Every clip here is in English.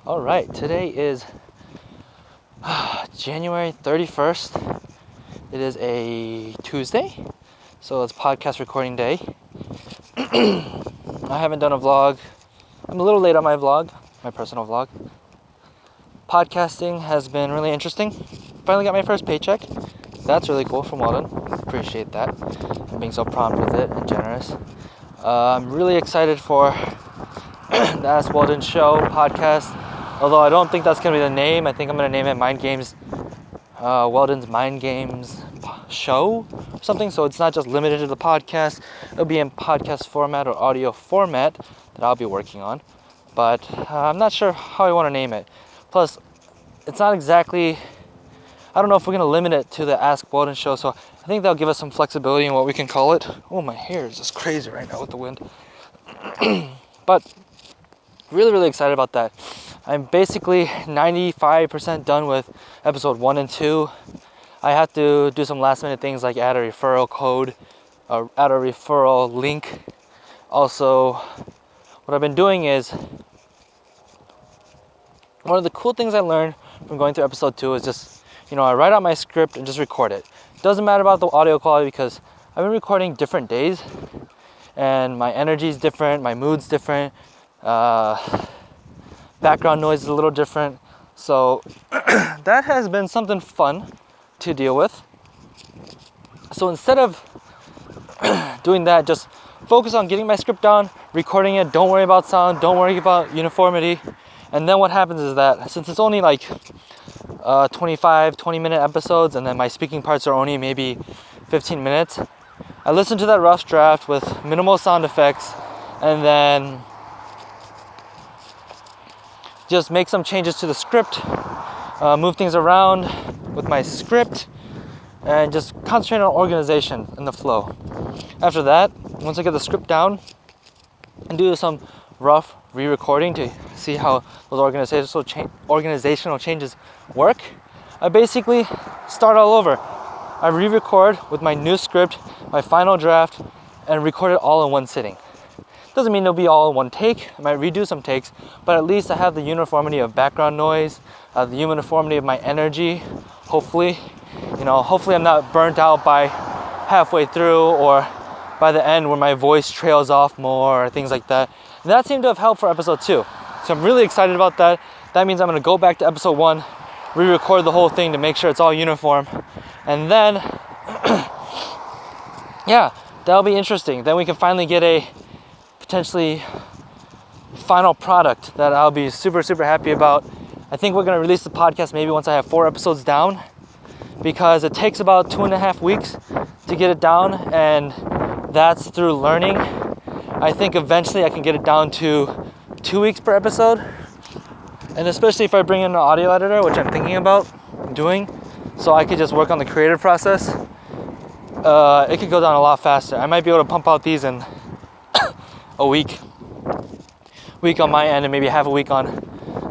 All right, today is January 31st. It is a Tuesday, so it's podcast recording day. I haven't done a vlog. I'm a little late on my vlog, my personal vlog. Podcasting has been really interesting. Finally got my first paycheck. That's really cool from Walden. Appreciate that. And being so prompt with it and generous. I'm really excited for the Ask Walden Show podcast. Although I don't think that's going to be the name. I think I'm going to name it MindGames, Walden's MindGames Show or something. So it's not just limited to the podcast. It'll be in podcast format or audio format that I'll be working on. But I'm not sure how I want to name it. Plus, it's not exactly... I don't know if we're going to limit it to the Ask Walden Show. So I think that'll give us some flexibility in what we can call it. Oh, my hair is just crazy right now with the wind. But really excited about that. I'm basically 95% done with episode 1 and 2. I have to do some last minute things like add a referral code, add a referral link. Also, what I've been doing is, one of the cool things I learned from going through episode 2 is just, I write out my script and just record it. Doesn't matter about the audio quality because I've been recording different days and my energy is different, my mood's different. Background noise is a little different, so that has been something fun to deal with. So instead of doing that, just focus on getting my script down, recording it. Don't worry about sound, don't worry about uniformity. And then what happens is that since it's only like 20-minute episodes, and then my speaking parts are only maybe 15 minutes, I listen to that rough draft with minimal sound effects, and then just make some changes to the script, move things around with my script, and just concentrate on organization and the flow. After that, once I get the script down, and do some rough re-recording to see how those organizational changes work, I basically start all over. I re-record with my new script, my final draft, and record it all in one sitting. Doesn't mean it'll be all in one take. I might redo some takes, but at least I have the uniformity of background noise, the uniformity of my energy. Hopefully I'm not burnt out by halfway through or by the end where my voice trails off more or things like that. And that seemed to have helped for episode 2. So I'm really excited about that. That means I'm going to go back to episode 1, re-record the whole thing to make sure it's all uniform. And then, yeah, that'll be interesting. Then we can finally get a potentially final product that I'll be super happy about. I think we're going to release the podcast maybe once I have 4 episodes down, because it takes about 2.5 weeks to get it down, and that's through learning. I think eventually I can get it down to 2 weeks per episode, and especially if I bring in an audio editor, which I'm thinking about doing, so I could just work on the creative process, it could go down a lot faster. I might be able to pump out these in a week on my end, and maybe half a week on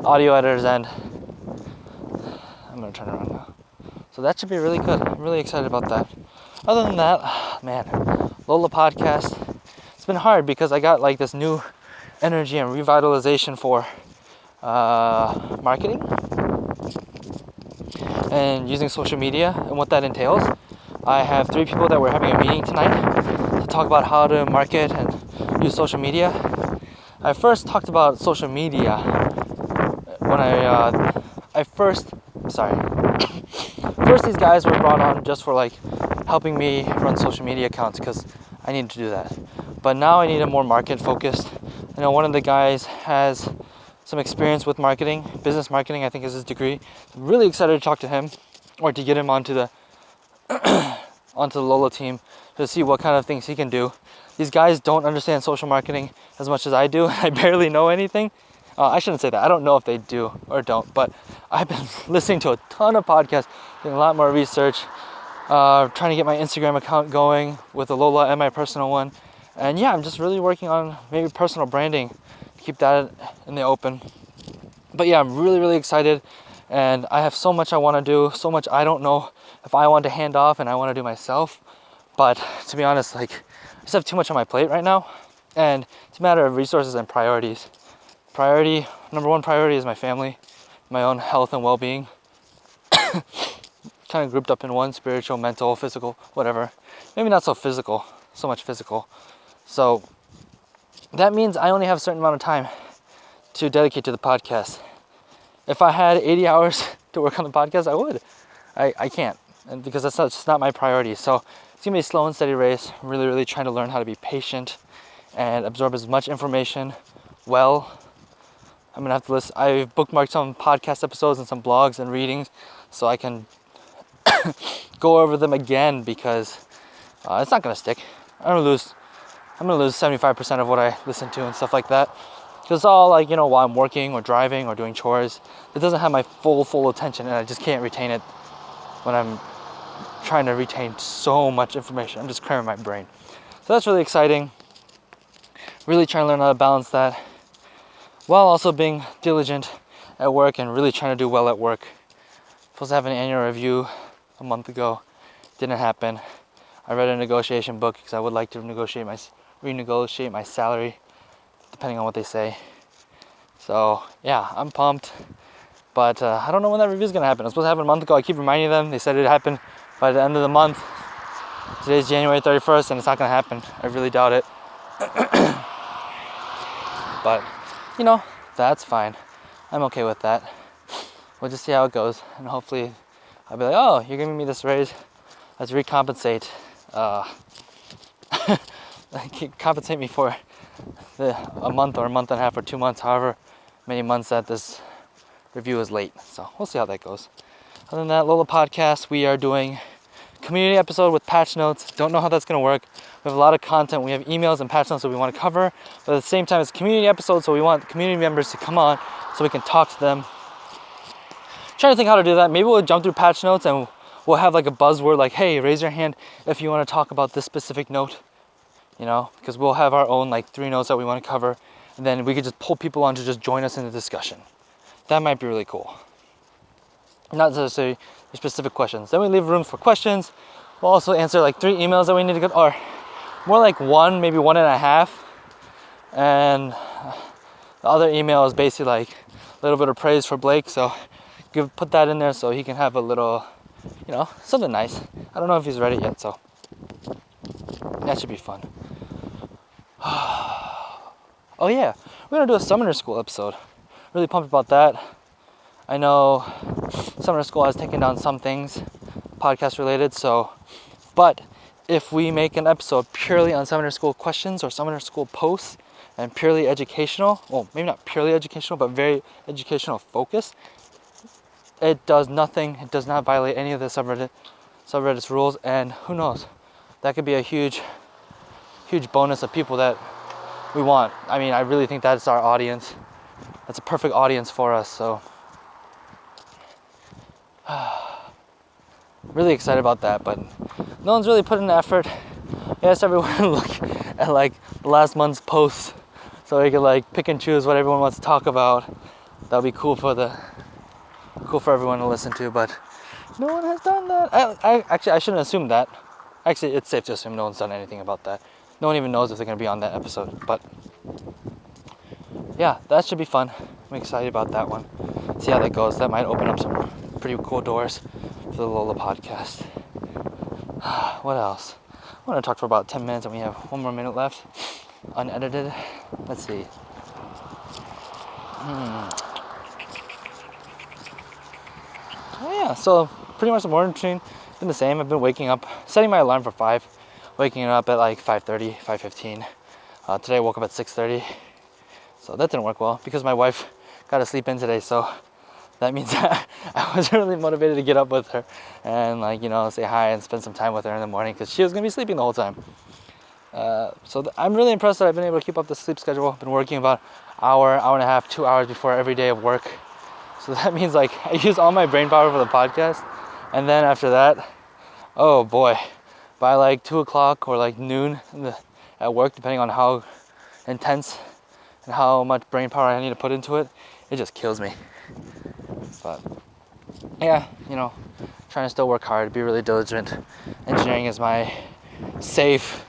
audio editor's end. I'm gonna turn around now. So that should be really good. I'm really excited about that. Other than that, man, LOLA Podcast, it's been hard because I got like this new energy and revitalization for marketing and using social media and what that entails. I have 3 people that we're having a meeting tonight to talk about how to market and use social media. I first talked about social media when first these guys were brought on just for like helping me run social media accounts because I need to do that. But now I need a more market focused. One of the guys has some experience with marketing, business marketing, I think is his degree. I'm really excited to talk to him or to get him onto the LOLA team to see what kind of things he can do. These guys don't understand social marketing as much as I do. I barely know anything. I shouldn't say that. I don't know if they do or don't, but I've been listening to a ton of podcasts, doing a lot more research, trying to get my Instagram account going with the LOLA and my personal one. And yeah, I'm just really working on maybe personal branding to keep that in the open. But yeah, I'm really excited, and I have so much I want to do, so much I don't know if I want to hand off and I want to do myself. But to be honest, I just have too much on my plate right now, and it's a matter of resources and priorities. Priority number one priority is my family, my own health and well-being. Kind of grouped up in one: spiritual, mental, physical, whatever. Maybe not so much physical. So that means I only have a certain amount of time to dedicate to the podcast. If I had 80 hours to work on the podcast, I would. I can't, and because that's just not my priority. So it's gonna be a slow and steady race. I'm really trying to learn how to be patient and absorb as much information well. I'm gonna have to listen. I've bookmarked some podcast episodes and some blogs and readings so I can go over them again, because it's not gonna stick. I'm gonna lose 75% of what I listen to and stuff like that. Because it's all like, while I'm working or driving or doing chores. It doesn't have my full attention, and I just can't retain it when I'm trying to retain so much information. I'm just cramming my brain. So that's really exciting. Really trying to learn how to balance that while also being diligent at work and really trying to do well at work. Supposed to have an annual review a month ago. Didn't happen. I read a negotiation book because I would like to renegotiate my salary depending on what they say. So yeah, I'm pumped. But I don't know when that review is going to happen. It was supposed to happen a month ago. I keep reminding them. They said it'd happen by the end of the month. Today's January 31st, and it's not going to happen. I really doubt it. But, that's fine. I'm okay with that. We'll just see how it goes. And hopefully I'll be like, oh, you're giving me this raise. Let's recompensate. Compensate me for a month or a month and a half or 2 months, however many months that this review is late. So we'll see how that goes. Other than that, LOLA Podcast, we are doing community episode with patch notes. Don't know how that's going to work. We have a lot of content. We have emails and patch notes that we want to cover, but at the same time, it's community episodes, so we want community members to come on so we can talk to them. Trying to think how to do that. Maybe we'll jump through patch notes and we'll have like a buzzword like, hey, raise your hand if you want to talk about this specific note, because we'll have our own like 3 notes that we want to cover, and then we could just pull people on to just join us in the discussion. That might be really cool. Not necessarily specific questions. Then we leave room for questions. We'll also answer like 3 emails that we need to get, or more like 1, maybe 1.5. And the other email is basically like a little bit of praise for Blake. So put that in there so he can have a little, something nice. I don't know if he's ready yet, so that should be fun. Oh yeah, we're gonna do a Summoner School episode. Really pumped about that. I know Summoner School has taken down some things podcast related, but if we make an episode purely on Summoner School questions or Summoner School posts and purely educational, well, maybe not purely educational, but very educational focused, it does nothing. It does not violate any of the subreddit's rules, and who knows, that could be a huge bonus of people that we want. I mean, I really think that's our audience. That's a perfect audience for us, so really excited about that. But no one's really put in the effort. I asked everyone to look at like last month's posts so they could like pick and choose what everyone wants to talk about. That would be cool for everyone to listen to, but no one has done that. I shouldn't assume that. Actually, it's safe to assume no one's done anything about that. No one even knows if they're going to be on that episode, but yeah, that should be fun. I'm excited about that one. See how that goes. That might open up some pretty cool doors for the LOLA podcast. What else? I want to talk for about 10 minutes and we have 1 more minute left. Unedited. Let's see. Oh yeah, so pretty much the morning routine has been the same. I've been waking up, setting my alarm for 5, waking up at like 5:30, 5:15. Today I woke up at 6:30. So that didn't work well because my wife got to sleep in today, so that means that I wasn't really motivated to get up with her and say hi and spend some time with her in the morning because she was going to be sleeping the whole time. I'm really impressed that I've been able to keep up the sleep schedule. I've been working about hour and a half, 2 hours before every day of work. So that means I use all my brain power for the podcast, and then after that, oh boy, by like 2 o'clock or like noon at work, depending on how intense and how much brain power I need to put into it, it just kills me. But yeah, trying to still work hard, be really diligent. Engineering is my safe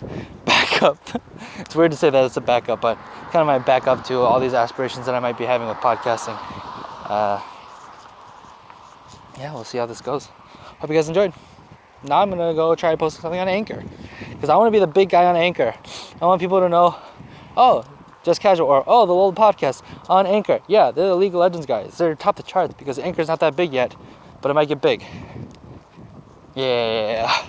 backup. It's weird to say that it's a backup, but kind of my backup to all these aspirations that I might be having with podcasting. Yeah, we'll see how this goes. Hope you guys enjoyed. Now I'm gonna go try posting something on Anchor, because I want to be the big guy on Anchor. I want people to know, oh, Just Casual, or oh, the LOLA Podcast on Anchor. Yeah, they're the League of Legends guys. They're top the charts because Anchor's not that big yet, but it might get big. Yeah.